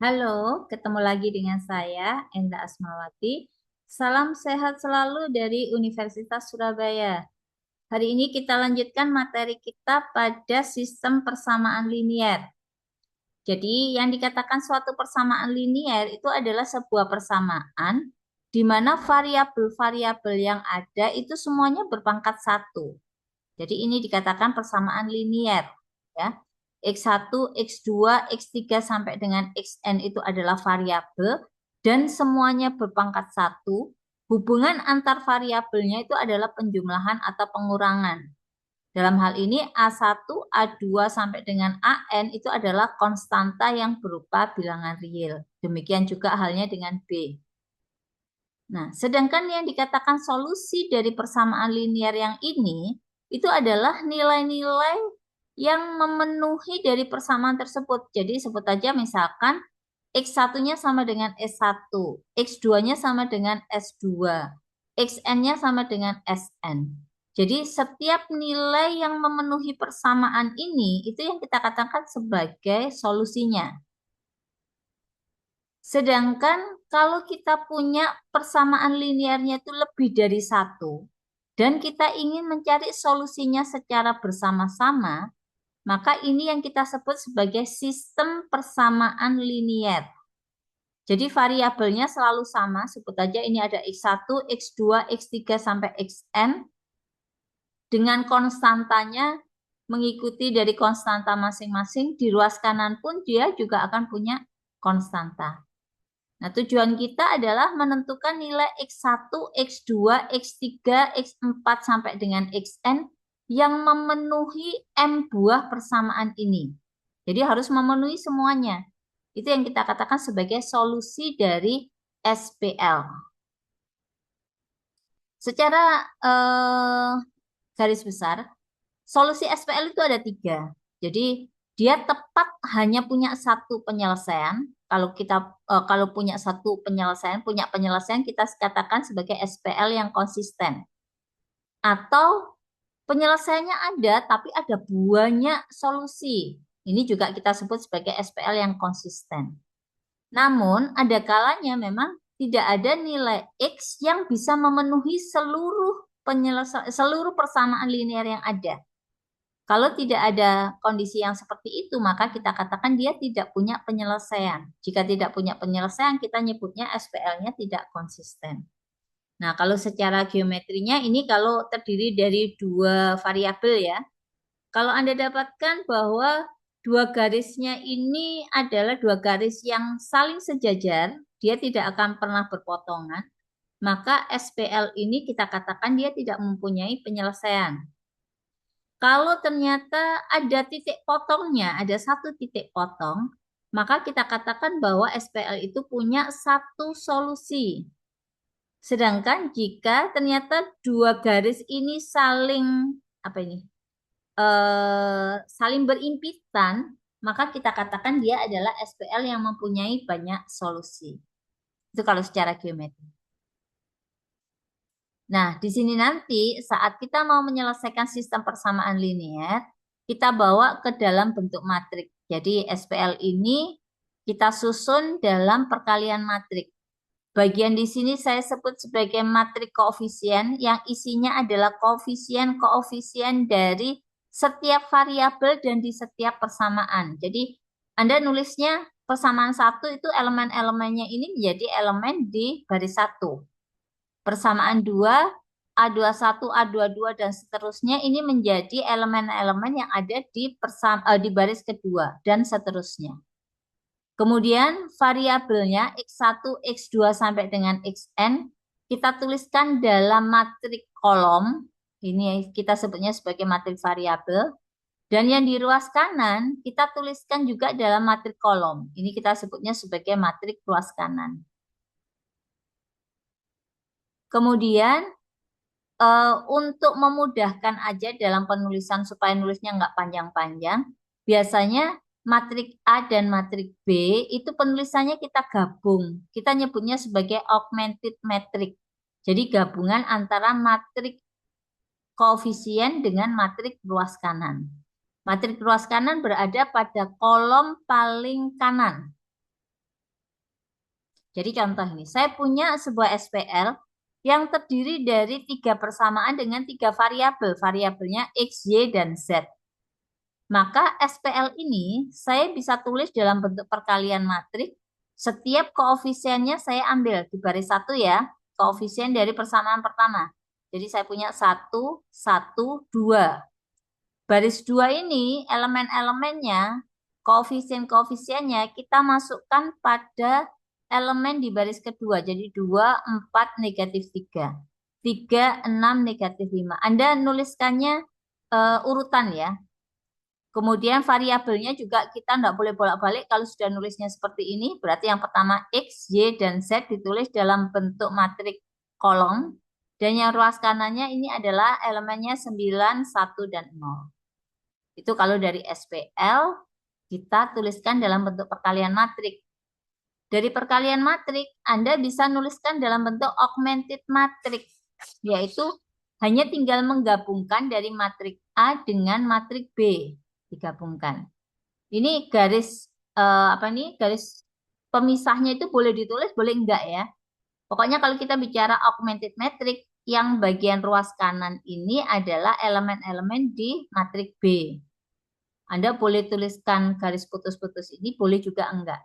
Halo, ketemu lagi dengan saya, Enda Asmawati. Salam sehat selalu dari Universitas Surabaya. Hari ini kita lanjutkan materi kita pada sistem persamaan linier. Jadi, yang dikatakan suatu persamaan linier itu adalah sebuah persamaan di mana variabel-variabel yang ada itu semuanya berpangkat satu. Jadi ini dikatakan persamaan linier, ya. X1, X2, X3 sampai dengan Xn itu adalah variabel dan semuanya berpangkat satu. Hubungan antar variabelnya itu adalah penjumlahan atau pengurangan. Dalam hal ini A1, A2 sampai dengan AN itu adalah konstanta yang berupa bilangan real. Demikian juga halnya dengan B. Nah, sedangkan yang dikatakan solusi dari persamaan linier yang ini itu adalah nilai-nilai yang memenuhi dari persamaan tersebut. Jadi sebut aja misalkan X1-nya sama dengan S1, X2-nya sama dengan S2, Xn-nya sama dengan Sn. Jadi setiap nilai yang memenuhi persamaan ini itu yang kita katakan sebagai solusinya. Sedangkan kalau kita punya persamaan linearnya itu lebih dari satu, dan kita ingin mencari solusinya secara bersama-sama, maka ini yang kita sebut sebagai sistem persamaan linier. Jadi variabelnya selalu sama, sebut aja ini ada X1, X2, X3 sampai Xn, dengan konstantanya mengikuti dari konstanta masing-masing, di ruas kanan pun dia juga akan punya konstanta. Nah, tujuan kita adalah menentukan nilai X1, X2, X3, X4 sampai dengan Xn yang memenuhi M buah persamaan ini. Jadi harus memenuhi semuanya. Itu yang kita katakan sebagai solusi dari SPL. Secara garis besar, solusi SPL itu ada tiga. Jadi dia tepat hanya punya satu penyelesaian. Kalau punya satu penyelesaian, punya penyelesaian kita katakan sebagai SPL yang konsisten. Atau penyelesaiannya ada tapi ada banyak solusi. Ini juga kita sebut sebagai SPL yang konsisten. Namun ada kalanya memang tidak ada nilai X yang bisa memenuhi seluruh persamaan linear yang ada. Kalau tidak ada kondisi yang seperti itu, maka kita katakan dia tidak punya penyelesaian. Jika tidak punya penyelesaian, kita nyebutnya SPL-nya tidak konsisten. Nah, kalau secara geometrinya ini kalau terdiri dari dua variabel ya. Kalau Anda dapatkan bahwa dua garisnya ini adalah dua garis yang saling sejajar, dia tidak akan pernah berpotongan, maka SPL ini kita katakan dia tidak mempunyai penyelesaian. Kalau ternyata ada titik potongnya, ada satu titik potong, maka kita katakan bahwa SPL itu punya satu solusi. Sedangkan jika ternyata dua garis ini saling apa ini? Saling berimpitan, maka kita katakan dia adalah SPL yang mempunyai banyak solusi. Itu kalau secara geometri. Nah, di sini nanti saat kita mau menyelesaikan sistem persamaan linier, kita bawa ke dalam bentuk matrik. Jadi SPL ini kita susun dalam perkalian matrik. Bagian di sini saya sebut sebagai matrik koefisien yang isinya adalah koefisien-koefisien dari setiap variabel dan di setiap persamaan. Jadi Anda nulisnya persamaan satu itu elemen-elemennya ini menjadi elemen di baris satu. Persamaan 2, A21, A22 dan seterusnya ini menjadi elemen-elemen yang ada di baris kedua dan seterusnya. Kemudian variabelnya X1, X2 sampai dengan Xn kita tuliskan dalam matrik kolom. Ini kita sebutnya sebagai matrik variabel. Dan yang di ruas kanan kita tuliskan juga dalam matrik kolom. Ini kita sebutnya sebagai matrik ruas kanan. Kemudian untuk memudahkan aja dalam penulisan supaya nulisnya nggak panjang-panjang, biasanya matrik A dan matrik B itu penulisannya kita gabung. Kita nyebutnya sebagai augmented matrix. Jadi gabungan antara matrik koefisien dengan matrik ruas kanan. Matrik ruas kanan berada pada kolom paling kanan. Jadi contoh ini, saya punya sebuah SPL yang terdiri dari 3 persamaan dengan 3 variabel. Variabelnya X, Y, dan Z. Maka SPL ini saya bisa tulis dalam bentuk perkalian matriks. Setiap koefisiennya saya ambil di baris 1 ya, koefisien dari persamaan pertama. Jadi saya punya 1, 1, 2. Baris 2 ini elemen-elemennya, koefisien-koefisiennya kita masukkan pada elemen di baris kedua. Jadi 2, 4, negatif 3. 3, 6, negatif 5. Anda nuliskannya urutan ya. Kemudian variabelnya juga kita tidak boleh bolak-balik. Kalau sudah nulisnya seperti ini, berarti yang pertama X, Y, dan Z ditulis dalam bentuk matriks kolom. Dan yang ruas kanannya ini adalah elemennya 9, 1, dan 0. Itu kalau dari SPL, kita tuliskan dalam bentuk perkalian matriks. Dari perkalian matriks, Anda bisa nuliskan dalam bentuk augmented matrix, yaitu hanya tinggal menggabungkan dari matriks A dengan matriks B. Digabungkan. Ini garis garis pemisahnya itu boleh ditulis, boleh enggak ya. Pokoknya kalau kita bicara augmented matrix, yang bagian ruas kanan ini adalah elemen-elemen di matriks B. Anda boleh tuliskan garis putus-putus ini, boleh juga enggak.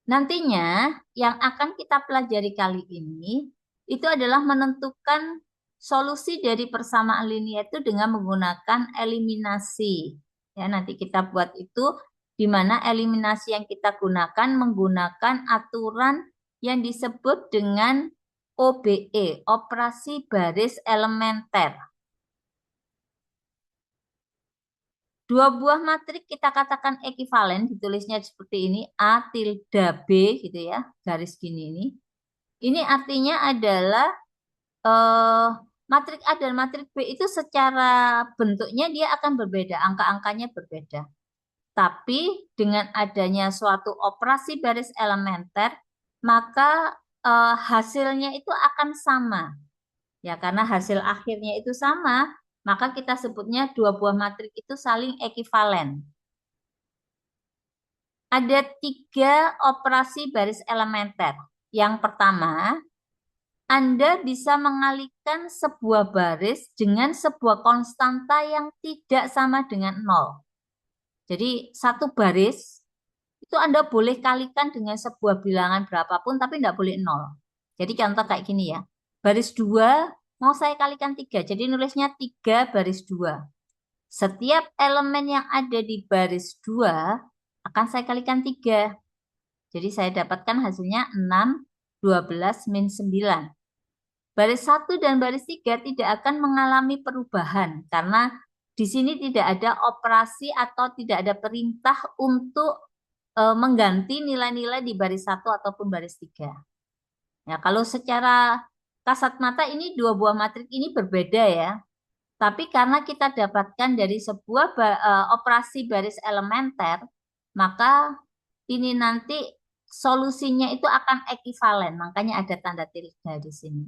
Nantinya yang akan kita pelajari kali ini itu adalah menentukan solusi dari persamaan linear itu dengan menggunakan eliminasi. Ya, nanti kita buat itu di mana eliminasi yang kita gunakan menggunakan aturan yang disebut dengan OBE, operasi baris elementer. Dua buah matriks kita katakan ekivalen, ditulisnya seperti ini, A tilde B gitu ya, garis gini ini. Ini artinya adalah matriks A dan matriks B itu secara bentuknya dia akan berbeda, angka-angkanya berbeda. Tapi dengan adanya suatu operasi baris elementer, maka hasilnya itu akan sama. Ya, karena hasil akhirnya itu sama, maka kita sebutnya dua buah matriks itu saling ekivalen. Ada 3 operasi baris elementer. Yang pertama, Anda bisa mengalihkan sebuah baris dengan sebuah konstanta yang tidak sama dengan 0. Jadi satu baris itu Anda boleh kalikan dengan sebuah bilangan berapapun, tapi tidak boleh 0. Jadi contoh kayak gini ya. Baris 2 mau saya kalikan 3. Jadi nulisnya 3 baris 2. Setiap elemen yang ada di baris 2 akan saya kalikan 3. Jadi saya dapatkan hasilnya 6, 12, min 9. Baris 1 dan baris 3 tidak akan mengalami perubahan karena di sini tidak ada operasi atau tidak ada perintah untuk mengganti nilai-nilai di baris 1 ataupun baris 3. Ya, kalau secara kasat mata ini dua buah matriks ini berbeda ya. Tapi karena kita dapatkan dari sebuah operasi baris elementer, maka ini nanti solusinya itu akan ekivalen. Makanya ada tanda tilde di sini.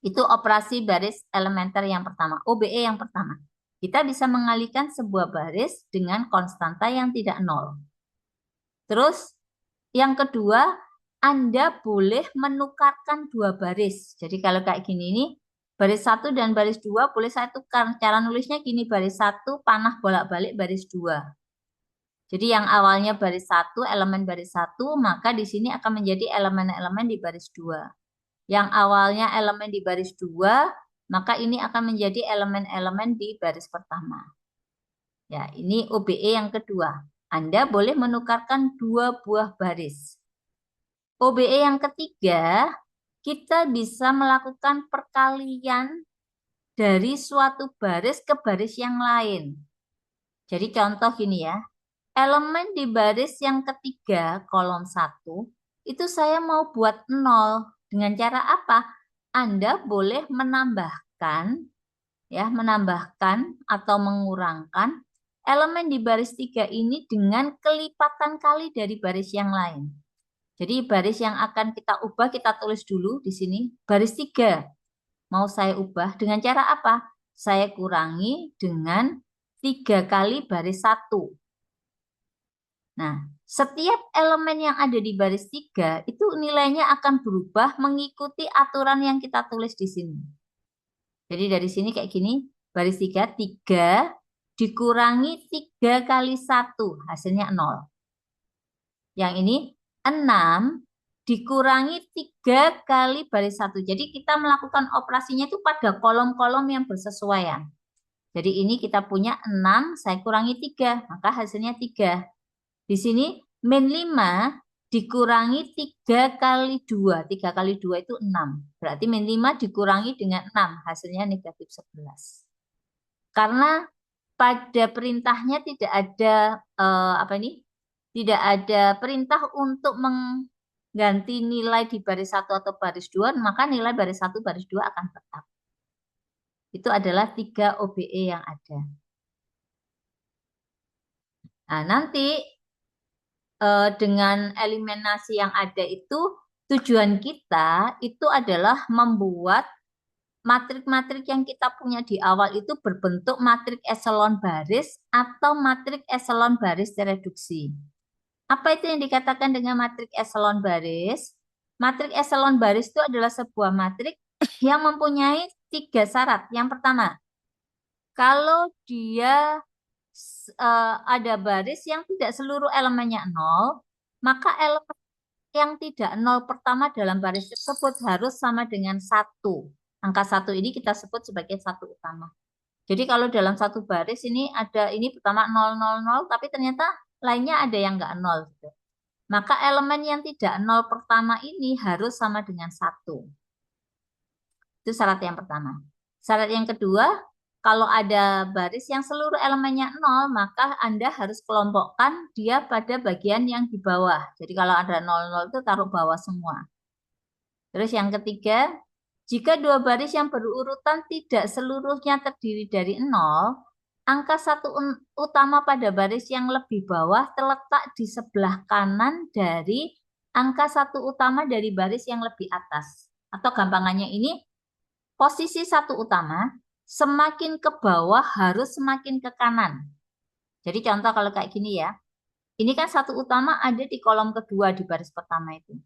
Itu operasi baris elementer yang pertama, OBE yang pertama. Kita bisa mengalihkan sebuah baris dengan konstanta yang tidak nol. Terus yang kedua, Anda boleh menukarkan dua baris. Jadi kalau kayak gini ini, baris 1 dan baris 2 boleh saya tukar. Cara nulisnya gini, baris 1 panah bolak-balik baris 2. Jadi yang awalnya baris 1, elemen baris 1, maka di sini akan menjadi elemen-elemen di baris 2. Yang awalnya elemen di baris 2, maka ini akan menjadi elemen-elemen di baris pertama. Ya, ini OBE yang kedua. Anda boleh menukarkan dua buah baris. OBE yang ketiga, kita bisa melakukan perkalian dari suatu baris ke baris yang lain. Jadi contoh gini ya, elemen di baris yang ketiga, kolom 1, itu saya mau buat 0. Dengan cara apa? Anda boleh menambahkan atau mengurangkan elemen di baris 3 ini dengan kelipatan kali dari baris yang lain. Jadi baris yang akan kita ubah, kita tulis dulu di sini, baris 3. Mau saya ubah dengan cara apa? Saya kurangi dengan 3 kali baris 1. Nah, setiap elemen yang ada di baris 3 itu nilainya akan berubah mengikuti aturan yang kita tulis di sini. Jadi dari sini kayak gini, baris 3, 3 dikurangi 3 kali 1, hasilnya 0. Yang ini 6 dikurangi 3 kali baris 1. Jadi kita melakukan operasinya itu pada kolom-kolom yang bersesuaian. Jadi ini kita punya 6, saya kurangi 3, maka hasilnya 3. Di sini min 5 dikurangi 3 kali 2. 3 kali 2 itu 6. Berarti min 5 dikurangi dengan 6. Hasilnya negatif 11. Karena pada perintahnya tidak ada tidak ada perintah untuk mengganti nilai di baris 1 atau baris 2, maka nilai baris 1, baris 2 akan tetap. Itu adalah 3 OBE yang ada. Nah, nanti dengan eliminasi yang ada itu, tujuan kita itu adalah membuat matrik-matrik yang kita punya di awal itu berbentuk matrik eselon baris atau matrik eselon baris tereduksi. Apa itu yang dikatakan dengan matrik eselon baris? Matrik eselon baris itu adalah sebuah matrik yang mempunyai 3 syarat. Yang pertama, kalau dia ada baris yang tidak seluruh elemennya 0, maka elemen yang tidak 0 pertama dalam baris tersebut harus sama dengan 1. Angka 1 ini kita sebut sebagai 1 utama. Jadi kalau dalam satu baris ini ada ini pertama 0, 0, 0, tapi ternyata lainnya ada yang nggak 0. Gitu. Maka elemen yang tidak 0 pertama ini harus sama dengan 1. Itu syarat yang pertama. Syarat yang kedua, kalau ada baris yang seluruh elemennya 0, maka Anda harus kelompokkan dia pada bagian yang di bawah. Jadi kalau ada 0, 0 itu taruh bawah semua. Terus yang ketiga, jika dua baris yang berurutan tidak seluruhnya terdiri dari 0, angka 1 utama pada baris yang lebih bawah terletak di sebelah kanan dari angka 1 utama dari baris yang lebih atas. Atau gampangannya ini, posisi 1 utama semakin ke bawah harus semakin ke kanan. Jadi contoh kalau kayak gini ya. Ini kan 1 utama ada di kolom kedua di baris pertama itu.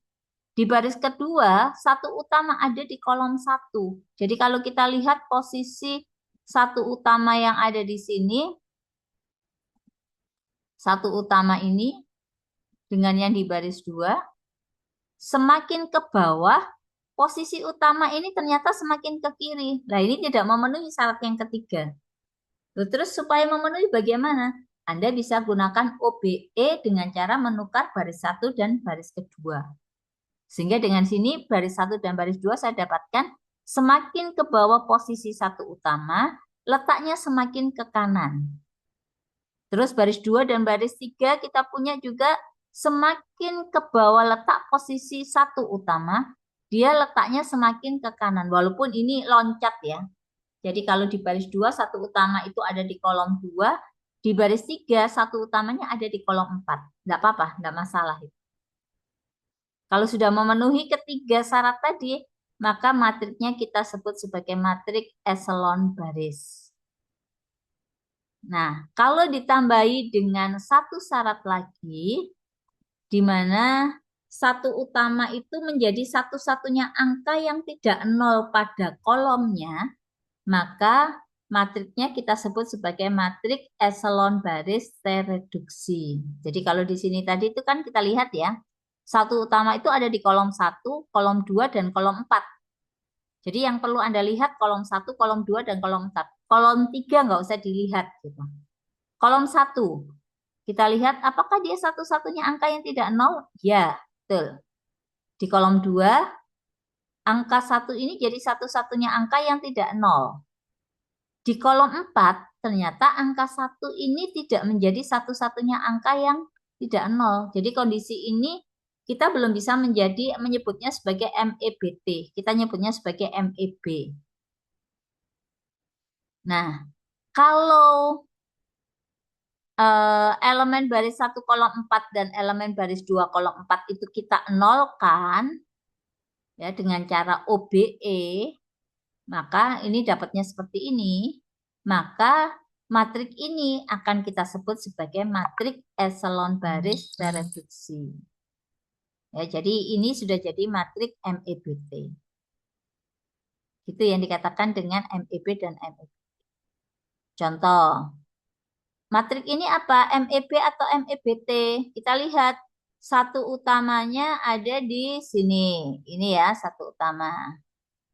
Di baris kedua, 1 utama ada di kolom 1. Jadi kalau kita lihat posisi 1 utama yang ada di sini, 1 utama ini dengan yang di baris 2, semakin ke bawah, posisi utama ini ternyata semakin ke kiri. Nah, ini tidak memenuhi syarat yang ketiga. Terus supaya memenuhi bagaimana? Anda bisa gunakan OBE dengan cara menukar baris 1 dan baris kedua. Sehingga dengan sini baris 1 dan baris 2 saya dapatkan semakin ke bawah posisi 1 utama, letaknya semakin ke kanan. Terus baris 2 dan baris 3 kita punya juga semakin ke bawah letak posisi 1 utama, dia letaknya semakin ke kanan. Walaupun ini loncat ya. Jadi kalau di baris 2, 1 utama itu ada di kolom 2, di baris 3, 1 utamanya ada di kolom 4. Tidak apa-apa, tidak masalah. Kalau sudah memenuhi ketiga syarat tadi, maka matriknya kita sebut sebagai matrik eselon baris. Nah, kalau ditambahi dengan satu syarat lagi, di mana 1 utama itu menjadi satu-satunya angka yang tidak 0 pada kolomnya, maka matriknya kita sebut sebagai matrik eselon baris tereduksi. Jadi kalau di sini tadi itu kan kita lihat ya, 1 utama itu ada di kolom 1, kolom 2, dan kolom 4. Jadi yang perlu Anda lihat kolom 1, kolom 2, dan kolom 4. Kolom 3 nggak usah dilihat. Gitu. Kolom 1, kita lihat apakah dia satu-satunya angka yang tidak 0? Ya, betul. Di kolom 2, angka 1 ini jadi satu-satunya angka yang tidak 0. Di kolom 4, ternyata angka 1 ini tidak menjadi satu-satunya angka yang tidak 0. Jadi kondisi ini kita belum bisa menyebutnya sebagai MEBT. Kita nyebutnya sebagai MEB. Nah, kalau elemen baris 1 kolom 4 dan elemen baris 2 kolom 4 itu kita nolkan ya dengan cara OBE, maka ini dapatnya seperti ini. Maka matrik ini akan kita sebut sebagai matrik eselon baris tereduksi. Ya, jadi ini sudah jadi matrik MEBT. Itu yang dikatakan dengan MEB dan MEB. Contoh, matrik ini apa? MEB atau MEBT? Kita lihat satu utamanya ada di sini. Ini ya, satu utama.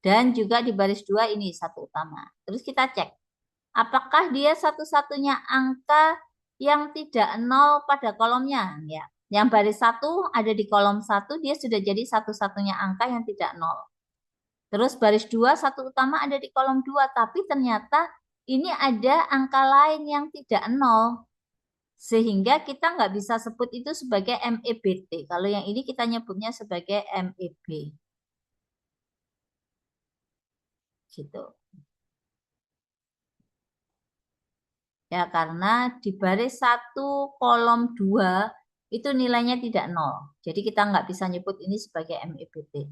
Dan juga di baris 2 ini satu utama. Terus kita cek, apakah dia satu-satunya angka yang tidak nol pada kolomnya? Ya, yang baris 1 ada di kolom 1, dia sudah jadi satu-satunya angka yang tidak nol. Terus baris 2 satu utama ada di kolom 2, tapi ternyata ini ada angka lain yang tidak nol. Sehingga kita nggak bisa sebut itu sebagai MEBT. Kalau yang ini kita nyebutnya sebagai MEB. Gitu. Ya, karena di baris 1 kolom 2 itu nilainya tidak nol. Jadi kita nggak bisa nyebut ini sebagai MEBT.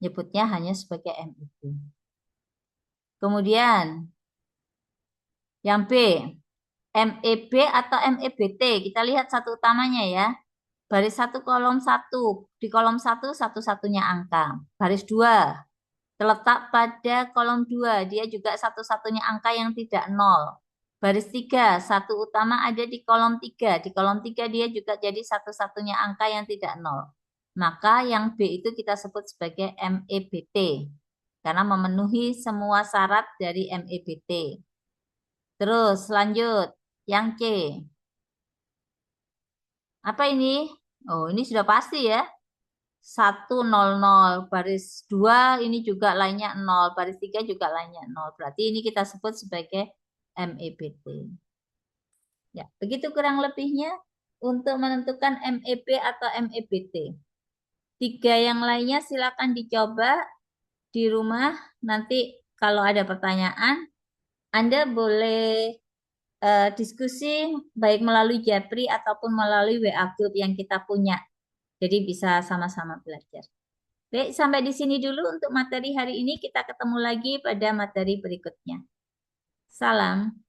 Nyebutnya hanya sebagai MEB. Kemudian yang B, MEB atau MEBT. Kita lihat satu utamanya ya. Baris 1 kolom 1. Di kolom 1 satu-satunya angka. Baris 2 terletak pada kolom 2. Dia juga satu-satunya angka yang tidak nol. Baris 3, satu utama ada di kolom 3. Di kolom 3 dia juga jadi satu-satunya angka yang tidak nol. Maka yang B itu kita sebut sebagai MEBT. Karena memenuhi semua syarat dari MEBT. Terus lanjut, yang C. Apa ini? Oh, ini sudah pasti ya. 100, baris 2 ini juga lainnya 0, baris 3 juga lainnya 0. Berarti ini kita sebut sebagai MEBT. Ya, begitu kurang lebihnya untuk menentukan MEB atau MEBT. 3 yang lainnya silakan dicoba di rumah. Nanti kalau ada pertanyaan, Anda boleh diskusi baik melalui Japri ataupun melalui WA Group yang kita punya. Jadi bisa sama-sama belajar. Baik, sampai di sini dulu untuk materi hari ini. Kita ketemu lagi pada materi berikutnya. Salam.